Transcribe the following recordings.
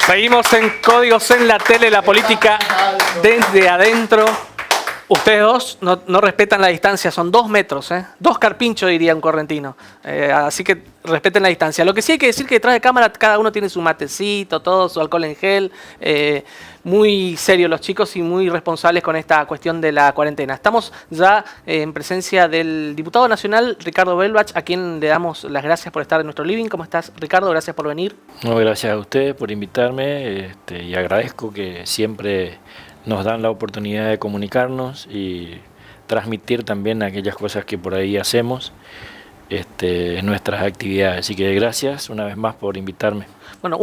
Seguimos en Códigos en la Tele, la política desde adentro. Ustedes dos no respetan la distancia, son 2 metros, ¿eh? 2 carpinchos, diría un correntino. Así que respeten la distancia. Lo que sí hay que decir que detrás de cámara cada uno tiene su matecito, todo, su alcohol en gel. Muy serios los chicos y muy responsables con esta cuestión de la cuarentena. Estamos ya en presencia del diputado nacional Ricardo Belbach, a quien le damos las gracias por estar en nuestro living. ¿Cómo estás, Ricardo? Gracias por venir. No, gracias a ustedes por invitarme y agradezco que siempre nos dan la oportunidad de comunicarnos y transmitir también aquellas cosas que por ahí hacemos en nuestras actividades. Así que gracias una vez más por invitarme. Bueno,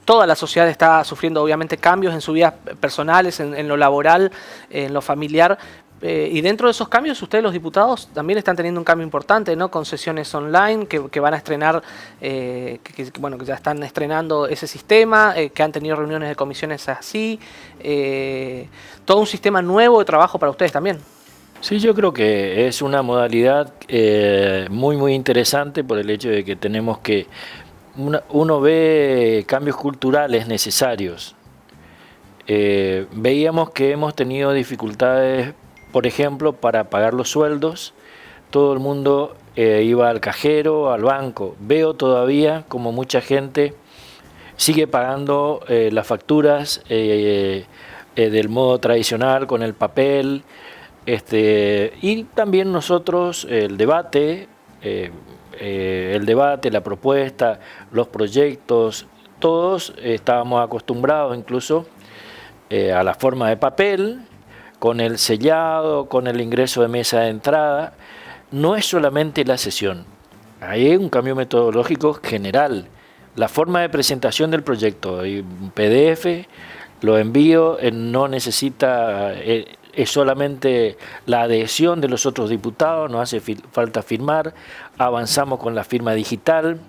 toda la sociedad está sufriendo obviamente cambios en sus vidas personales, en lo laboral, en lo familiar. Y dentro de esos cambios, ustedes los diputados también están teniendo un cambio importante, ¿no? Con sesiones online que van a estrenar, que ya están estrenando ese sistema, que han tenido reuniones de comisiones así. Todo un sistema nuevo de trabajo para ustedes también. Sí, yo creo que es una modalidad muy interesante por el hecho de que tenemos que... Uno ve cambios culturales necesarios. Veíamos que hemos tenido dificultades, por ejemplo, para pagar los sueldos. Todo el mundo iba al cajero, al banco. Veo todavía como mucha gente sigue pagando las facturas del modo tradicional, con el papel. Y también nosotros el debate, la propuesta, los proyectos, todos estábamos acostumbrados incluso a la forma de papel, con el sellado, con el ingreso de mesa de entrada. No es solamente la sesión, hay un cambio metodológico general. La forma de presentación del proyecto, hay un PDF, lo envío, no necesita... es solamente la adhesión de los otros diputados, no hace falta firmar. Avanzamos con la firma digital,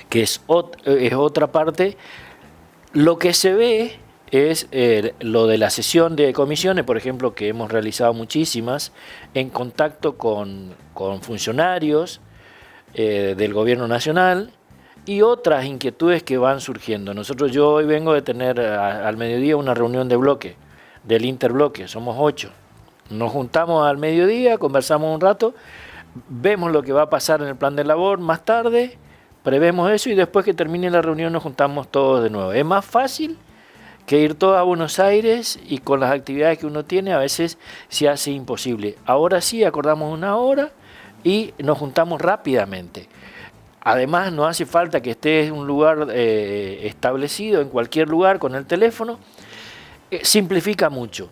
que es otra parte. Lo que se ve es lo de la sesión de comisiones, por ejemplo, que hemos realizado muchísimas, en contacto con funcionarios del gobierno nacional y otras inquietudes que van surgiendo. Yo hoy vengo de tener al mediodía una reunión de bloque, del interbloque, somos 8. Nos juntamos al mediodía, conversamos un rato, vemos lo que va a pasar en el plan de labor más tarde, prevemos eso y después que termine la reunión nos juntamos todos de nuevo. Es más fácil que ir todos a Buenos Aires y con las actividades que uno tiene a veces se hace imposible. Ahora sí acordamos una hora y nos juntamos rápidamente. Además no hace falta que estés en un lugar establecido, en cualquier lugar con el teléfono. Simplifica mucho.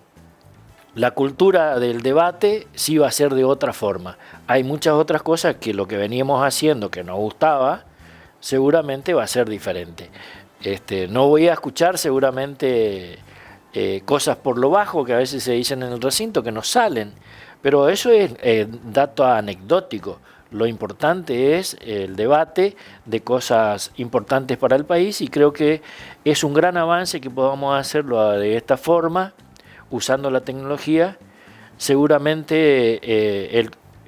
La cultura del debate sí va a ser de otra forma. Hay muchas otras cosas que lo que veníamos haciendo que nos gustaba, seguramente va a ser diferente. No voy a escuchar seguramente cosas por lo bajo que a veces se dicen en el recinto que no salen, pero eso es dato anecdótico. Lo importante es el debate de cosas importantes para el país y creo que es un gran avance que podamos hacerlo de esta forma, usando la tecnología. Seguramente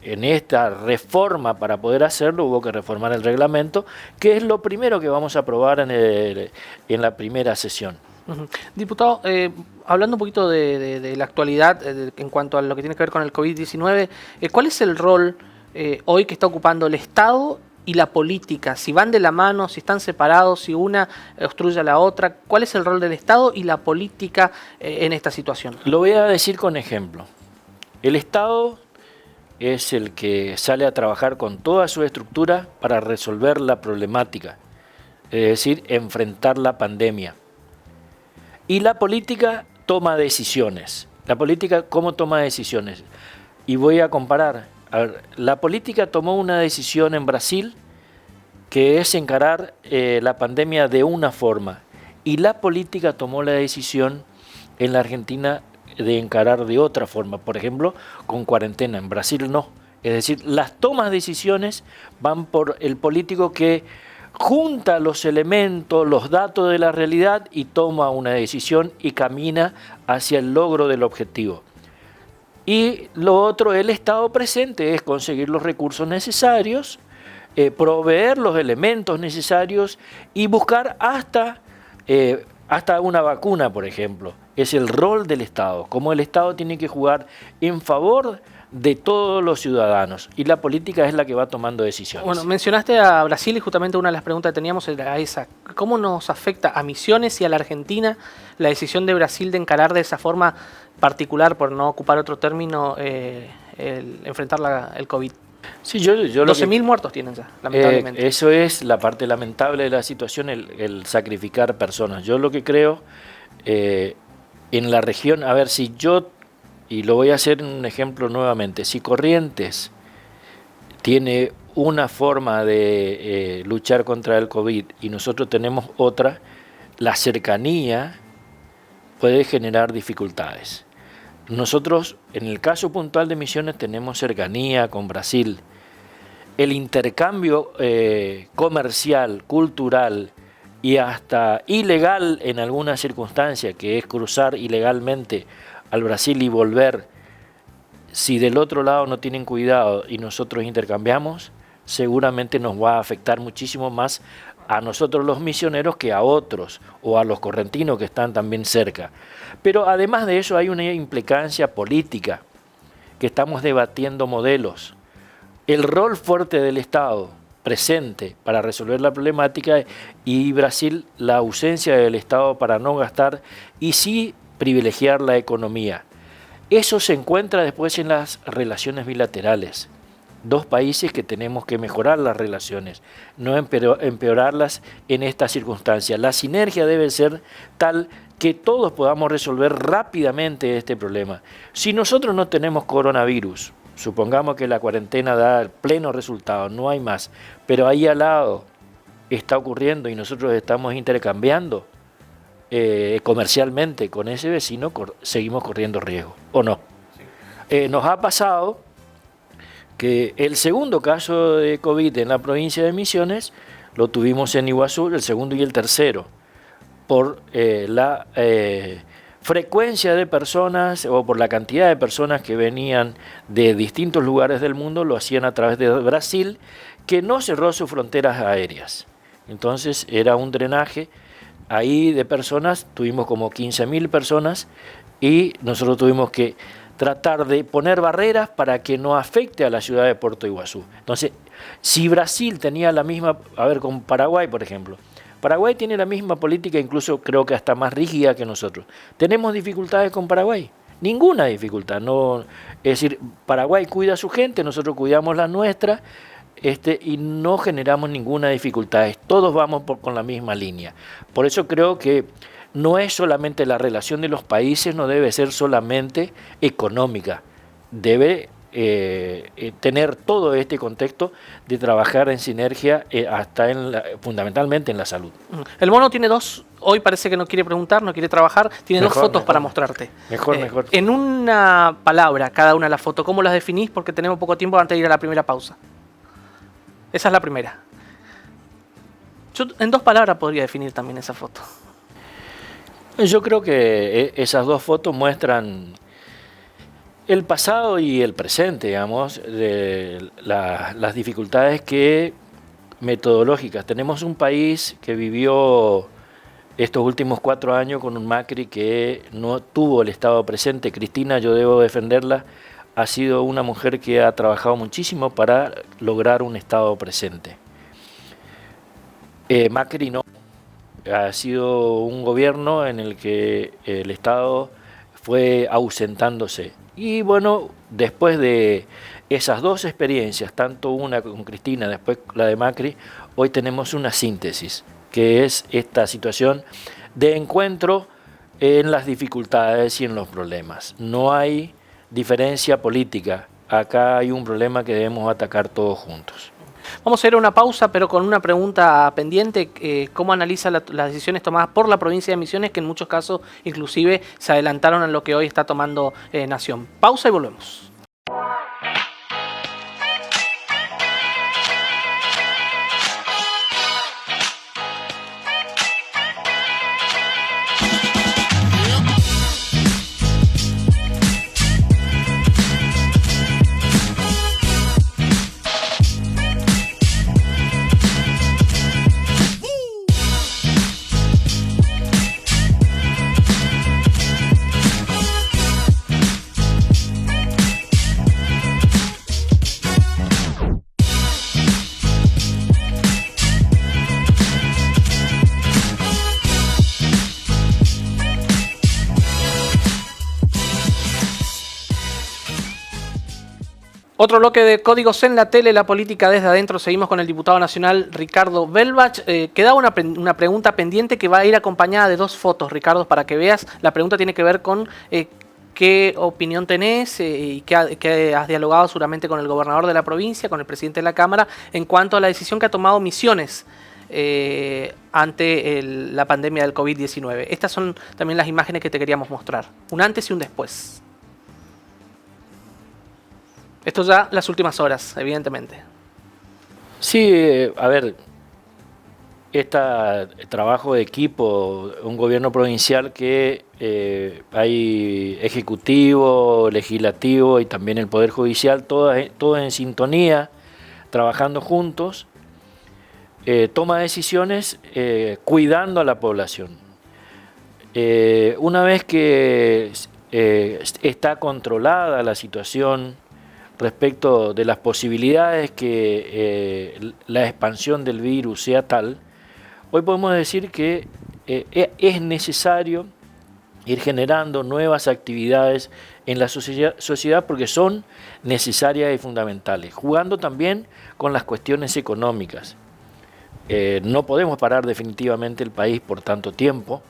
en esta reforma para poder hacerlo hubo que reformar el reglamento, que es lo primero que vamos a aprobar en la primera sesión. Diputado, hablando un poquito de la actualidad en cuanto a lo que tiene que ver con el COVID-19, ¿cuál es el rol hoy que está ocupando el Estado y la política? Si van de la mano, si están separados, si una obstruye a la otra, ¿cuál es el rol del Estado y la política en esta situación? Lo voy a decir con ejemplo. El Estado es el que sale a trabajar con toda su estructura para resolver la problemática, es decir, enfrentar la pandemia. Y la política toma decisiones. La política, ¿cómo toma decisiones? Y voy a comparar. A ver, la política tomó una decisión en Brasil que es encarar la pandemia de una forma, y la política tomó la decisión en la Argentina de encarar de otra forma, por ejemplo, con cuarentena. En Brasil no. Es decir, las tomas de decisiones van por el político que junta los elementos, los datos de la realidad y toma una decisión y camina hacia el logro del objetivo. Y lo otro, el Estado presente, es conseguir los recursos necesarios, proveer los elementos necesarios y buscar hasta hasta una vacuna, por ejemplo, es el rol del Estado, cómo el Estado tiene que jugar en favor de todos los ciudadanos, y la política es la que va tomando decisiones. Bueno, mencionaste a Brasil y justamente una de las preguntas que teníamos era esa. ¿Cómo nos afecta a Misiones y a la Argentina la decisión de Brasil de encarar de esa forma particular, por no ocupar otro término, enfrentar el COVID? Sí, yo 12.000 muertos tienen ya, lamentablemente. Eso es la parte lamentable de la situación, el sacrificar personas. Yo lo que creo, en la región, a ver, si yo, y lo voy a hacer en un ejemplo nuevamente, si Corrientes tiene una forma de luchar contra el COVID y nosotros tenemos otra, la cercanía puede generar dificultades. Nosotros, en el caso puntual de Misiones, tenemos cercanía con Brasil. El intercambio comercial, cultural y hasta ilegal en alguna circunstancia, que es cruzar ilegalmente al Brasil y volver, si del otro lado no tienen cuidado y nosotros intercambiamos, seguramente nos va a afectar muchísimo más a nosotros los misioneros que a otros, o a los correntinos que están también cerca. Pero además de eso hay una implicancia política, que estamos debatiendo modelos. El rol fuerte del Estado presente para resolver la problemática, y Brasil la ausencia del Estado para no gastar y sí privilegiar la economía. Eso se encuentra después en las relaciones bilaterales. Dos países que tenemos que mejorar las relaciones, no empeorarlas en esta circunstancia. La sinergia debe ser tal que todos podamos resolver rápidamente este problema. Si nosotros no tenemos coronavirus, supongamos que la cuarentena da el pleno resultado, no hay más, pero ahí al lado está ocurriendo y nosotros estamos intercambiando comercialmente con ese vecino, seguimos corriendo riesgo, ¿o no? Sí. Nos ha pasado que el segundo caso de COVID en la provincia de Misiones lo tuvimos en Iguazú, el segundo y el tercero, por la frecuencia de personas o por la cantidad de personas que venían de distintos lugares del mundo, lo hacían a través de Brasil, que no cerró sus fronteras aéreas. Entonces era un drenaje ahí de personas, tuvimos como 15.000 personas y nosotros tuvimos que tratar de poner barreras para que no afecte a la ciudad de Puerto Iguazú. Entonces, si Brasil tenía la misma, a ver, con Paraguay, por ejemplo, Paraguay tiene la misma política, incluso creo que hasta más rígida que nosotros. ¿Tenemos dificultades con Paraguay? Ninguna dificultad. No, es decir, Paraguay cuida a su gente, nosotros cuidamos la nuestra, y no generamos ninguna dificultad. Todos vamos con la misma línea. Por eso creo que no es solamente la relación de los países, no debe ser solamente económica, debe tener todo este contexto de trabajar en sinergia hasta fundamentalmente en la salud. El mono tiene dos, hoy parece que no quiere preguntar, no quiere trabajar, tiene dos fotos para mostrarte. Mejor. En una palabra, cada una de las fotos, ¿cómo las definís? Porque tenemos poco tiempo antes de ir a la primera pausa. Esa es la primera. Yo en 2 palabras podría definir también esa foto. Yo creo que esas 2 fotos muestran el pasado y el presente, digamos, de las dificultades metodológicas. Tenemos un país que vivió estos últimos 4 años con un Macri que no tuvo el Estado presente. Cristina, yo debo defenderla, ha sido una mujer que ha trabajado muchísimo para lograr un Estado presente. Macri no. Ha sido un gobierno en el que el Estado fue ausentándose. Y bueno, después de esas 2 experiencias, tanto una con Cristina, después la de Macri, hoy tenemos una síntesis, que es esta situación de encuentro en las dificultades y en los problemas. No hay diferencia política, acá hay un problema que debemos atacar todos juntos. Vamos a ir a una pausa, pero con una pregunta pendiente. ¿Cómo analiza las decisiones tomadas por la provincia de Misiones, que en muchos casos inclusive se adelantaron a lo que hoy está tomando Nación? Pausa y volvemos. Otro bloque de Códigos en la Tele, la política desde adentro. Seguimos con el diputado nacional Ricardo Belbach. Quedaba una pregunta pendiente que va a ir acompañada de 2 fotos, Ricardo, para que veas. La pregunta tiene que ver con qué opinión tenés y qué has dialogado seguramente con el gobernador de la provincia, con el presidente de la Cámara, en cuanto a la decisión que ha tomado Misiones ante la pandemia del COVID-19. Estas son también las imágenes que te queríamos mostrar. Un antes y un después. Esto ya las últimas horas, evidentemente. Sí, a ver, este trabajo de equipo, un gobierno provincial que hay ejecutivo, legislativo y también el Poder Judicial, todos en sintonía, trabajando juntos, toma decisiones cuidando a la población. Una vez que está controlada la situación respecto de las posibilidades que la expansión del virus sea tal, hoy podemos decir que es necesario ir generando nuevas actividades en la sociedad porque son necesarias y fundamentales, jugando también con las cuestiones económicas. No podemos parar definitivamente el país por tanto tiempo,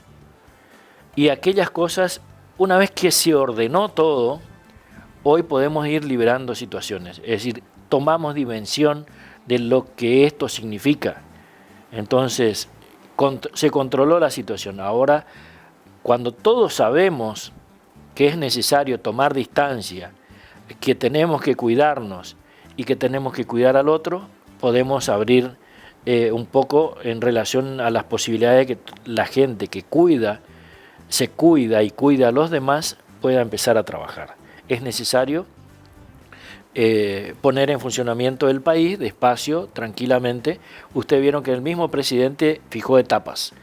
y aquellas cosas, una vez que se ordenó todo, hoy podemos ir liberando situaciones, es decir, tomamos dimensión de lo que esto significa. Entonces, se controló la situación. Ahora, cuando todos sabemos que es necesario tomar distancia, que tenemos que cuidarnos y que tenemos que cuidar al otro, podemos abrir un poco en relación a las posibilidades de que la gente que se cuida y cuida a los demás pueda empezar a trabajar. Es necesario poner en funcionamiento el país despacio, tranquilamente. Ustedes vieron que el mismo presidente fijó etapas.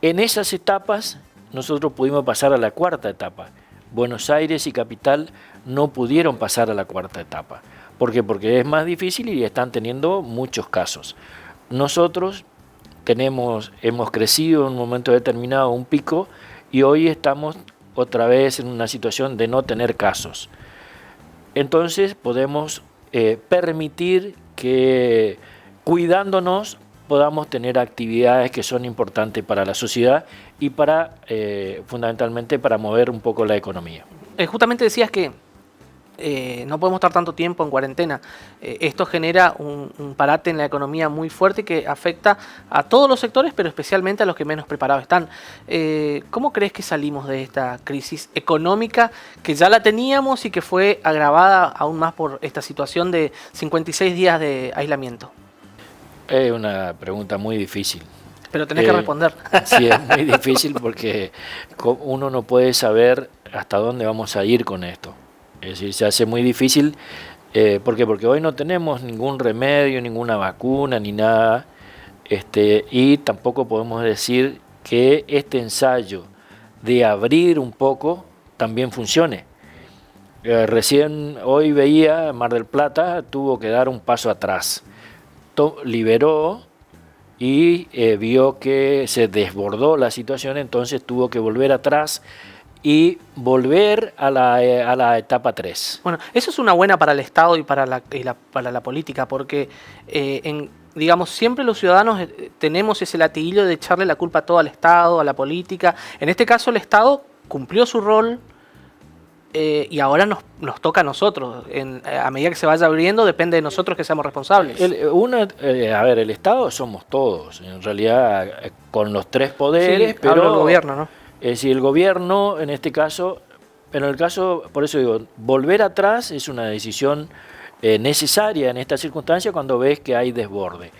En esas etapas nosotros pudimos pasar a la 4ª etapa. Buenos Aires y Capital no pudieron pasar a la 4ª etapa. ¿Por qué? Porque es más difícil y están teniendo muchos casos. Nosotros hemos crecido en un momento determinado un pico y hoy estamos otra vez en una situación de no tener casos. Entonces podemos permitir que cuidándonos podamos tener actividades que son importantes para la sociedad y fundamentalmente para mover un poco la economía. Justamente decías que no podemos estar tanto tiempo en cuarentena. Esto genera un parate en la economía muy fuerte que afecta a todos los sectores, pero especialmente a los que menos preparados están. ¿Cómo crees que salimos de esta crisis económica que ya la teníamos y que fue agravada aún más por esta situación de 56 días de aislamiento? Es una pregunta muy difícil. Pero tenés que responder. Sí, es muy difícil porque uno no puede saber hasta dónde vamos a ir con esto. Es decir, se hace muy difícil. ¿Por qué? Porque hoy no tenemos ningún remedio, ninguna vacuna, ni nada. Y tampoco podemos decir que este ensayo de abrir un poco también funcione. Recién hoy veía Mar del Plata tuvo que dar un paso atrás. Liberó y vio que se desbordó la situación, entonces tuvo que volver atrás y volver a la etapa 3. Bueno, eso es una buena para el Estado y para la política, porque digamos, siempre los ciudadanos tenemos ese latiguillo de echarle la culpa todo al Estado, a la política. En este caso el Estado cumplió su rol y ahora nos toca a nosotros. A medida que se vaya abriendo, depende de nosotros que seamos responsables. El Estado somos todos, en realidad con los 3 poderes, sí, pero el gobierno, ¿no? Es decir, el gobierno en este caso, pero en el caso, por eso digo, volver atrás es una decisión necesaria en esta circunstancia cuando ves que hay desborde.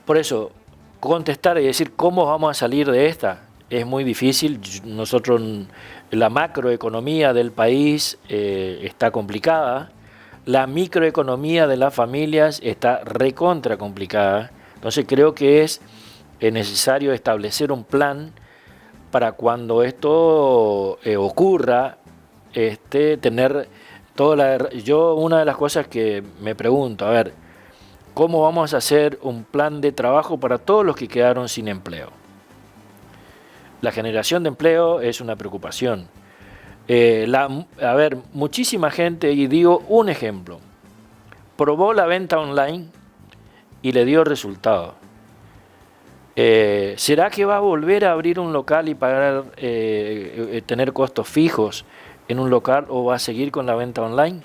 Por eso, contestar y decir cómo vamos a salir de esta es muy difícil. Nosotros, la macroeconomía del país está complicada, la microeconomía de las familias está recontra complicada. Entonces creo que es necesario establecer un plan para cuando esto ocurra, tener yo una de las cosas que me pregunto, a ver, ¿cómo vamos a hacer un plan de trabajo para todos los que quedaron sin empleo? La generación de empleo es una preocupación. Muchísima gente, y digo un ejemplo, probó la venta online y le dio resultado. ¿Será que va a volver a abrir un local y pagar, tener costos fijos en un local, o va a seguir con la venta online,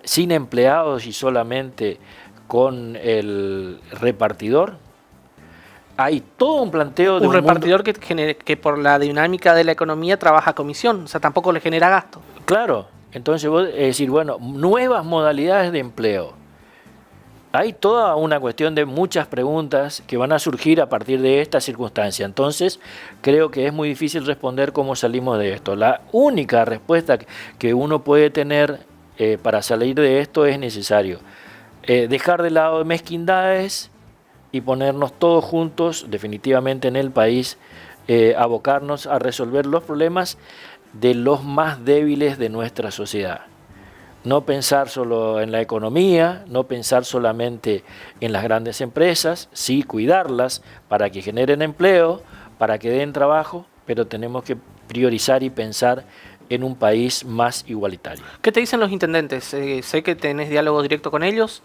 sin empleados y solamente con el repartidor? Hay todo un planteo de un repartidor que por la dinámica de la economía trabaja a comisión, o sea, tampoco le genera gasto. Claro, entonces vos decir, bueno, nuevas modalidades de empleo. Hay toda una cuestión de muchas preguntas que van a surgir a partir de esta circunstancia. Entonces, creo que es muy difícil responder cómo salimos de esto. La única respuesta que uno puede tener para salir de esto es necesario dejar de lado mezquindades y ponernos todos juntos, definitivamente en el país, abocarnos a resolver los problemas de los más débiles de nuestra sociedad. No pensar solo en la economía, no pensar solamente en las grandes empresas, sí cuidarlas para que generen empleo, para que den trabajo, pero tenemos que priorizar y pensar en un país más igualitario. ¿Qué te dicen los intendentes? Sé que tenés diálogo directo con ellos.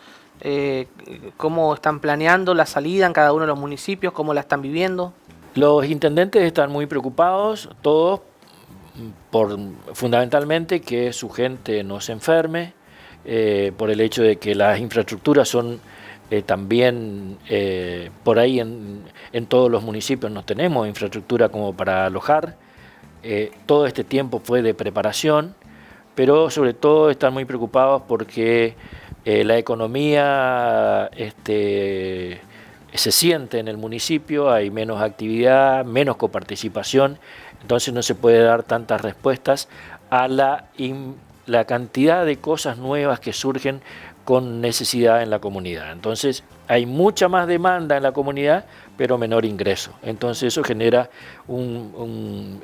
¿Cómo están planeando la salida en cada uno de los municipios? ¿Cómo la están viviendo? Los intendentes están muy preocupados, todos, fundamentalmente que su gente no se enferme, por el hecho de que las infraestructuras son también, por ahí en todos los municipios no tenemos infraestructura como para alojar. Todo este tiempo fue de preparación, pero sobre todo están muy preocupados porque la economía se siente en el municipio, hay menos actividad, menos coparticipación, entonces no se puede dar tantas respuestas a la cantidad de cosas nuevas que surgen con necesidad en la comunidad. Entonces hay mucha más demanda en la comunidad, pero menor ingreso. Entonces eso genera en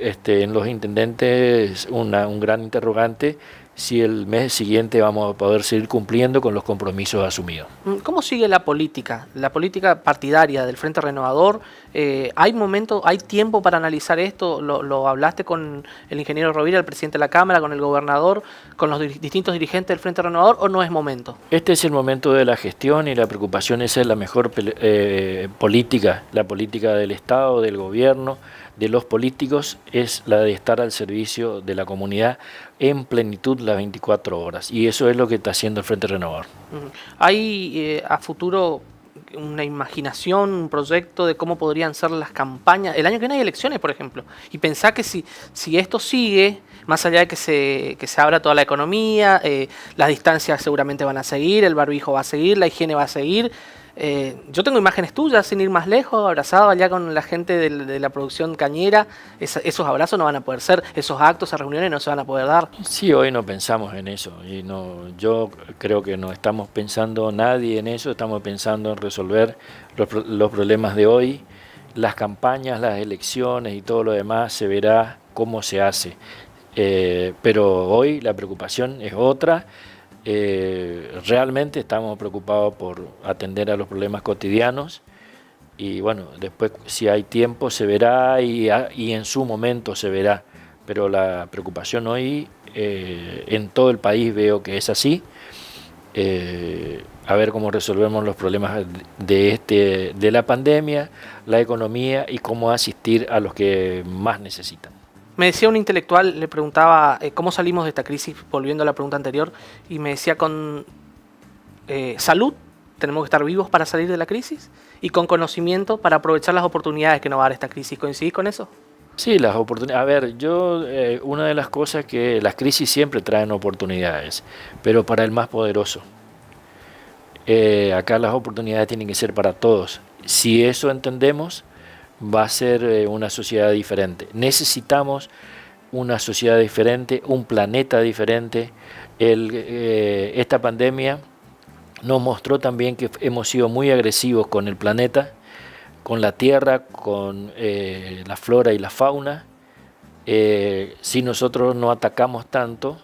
los intendentes un gran interrogante si el mes siguiente vamos a poder seguir cumpliendo con los compromisos asumidos. ¿Cómo sigue la política partidaria del Frente Renovador? ¿Hay tiempo para analizar esto? ¿Lo hablaste con el ingeniero Rovira, el presidente de la Cámara, con el gobernador, con los distintos dirigentes del Frente Renovador, o no es momento? Este es el momento de la gestión y la preocupación, esa es la mejor política, la política del Estado, del gobierno, de los políticos, es la de estar al servicio de la comunidad en plenitud las 24 horas. Y eso es lo que está haciendo el Frente Renovador. ¿Hay a futuro una imaginación, un proyecto de cómo podrían ser las campañas? El año que viene hay elecciones, por ejemplo. Y pensá que si esto sigue, más allá de que se abra toda la economía, las distancias seguramente van a seguir, el barbijo va a seguir, la higiene va a seguir. Yo tengo imágenes tuyas, sin ir más lejos, abrazado allá con la gente de la producción cañera. Esos abrazos no van a poder ser, esos actos, esas reuniones no se van a poder dar. Sí, hoy no pensamos en eso. Y yo creo que no estamos pensando nadie en eso, estamos pensando en resolver los problemas de hoy. Las campañas, las elecciones y todo lo demás se verá cómo se hace. Pero hoy la preocupación es otra. Realmente estamos preocupados por atender a los problemas cotidianos y bueno, después si hay tiempo se verá y en su momento se verá, pero la preocupación hoy en todo el país veo que es así. A ver cómo resolvemos los problemas de la pandemia, la economía y cómo asistir a los que más necesitan. Me decía un intelectual, le preguntaba cómo salimos de esta crisis, volviendo a la pregunta anterior, y me decía con salud, tenemos que estar vivos para salir de la crisis, y con conocimiento para aprovechar las oportunidades que nos va a dar esta crisis. ¿Coincidís con eso? Sí, las oportunidades. A ver, una de las cosas que las crisis siempre traen oportunidades, pero para el más poderoso. Acá las oportunidades tienen que ser para todos. Si eso entendemos, va a ser una sociedad diferente. Necesitamos una sociedad diferente, un planeta diferente. Esta pandemia nos mostró también que hemos sido muy agresivos con el planeta, con la tierra, con la flora y la fauna. Si nosotros no atacamos tanto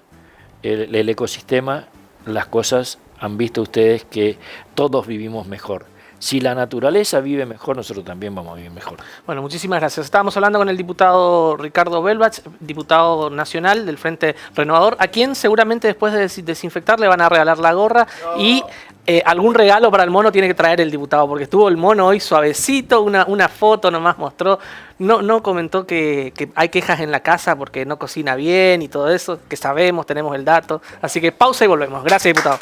el ecosistema, las cosas han visto ustedes que todos vivimos mejor. Si la naturaleza vive mejor, nosotros también vamos a vivir mejor. Bueno, muchísimas gracias. Estábamos hablando con el diputado Ricardo Belbach, diputado nacional del Frente Renovador, a quien seguramente después de desinfectar le van a regalar la gorra y algún regalo para el mono tiene que traer el diputado, porque estuvo el mono hoy suavecito, una foto nomás mostró, no comentó que hay quejas en la casa porque no cocina bien y todo eso, que sabemos, tenemos el dato. Así que pausa y volvemos. Gracias, diputado.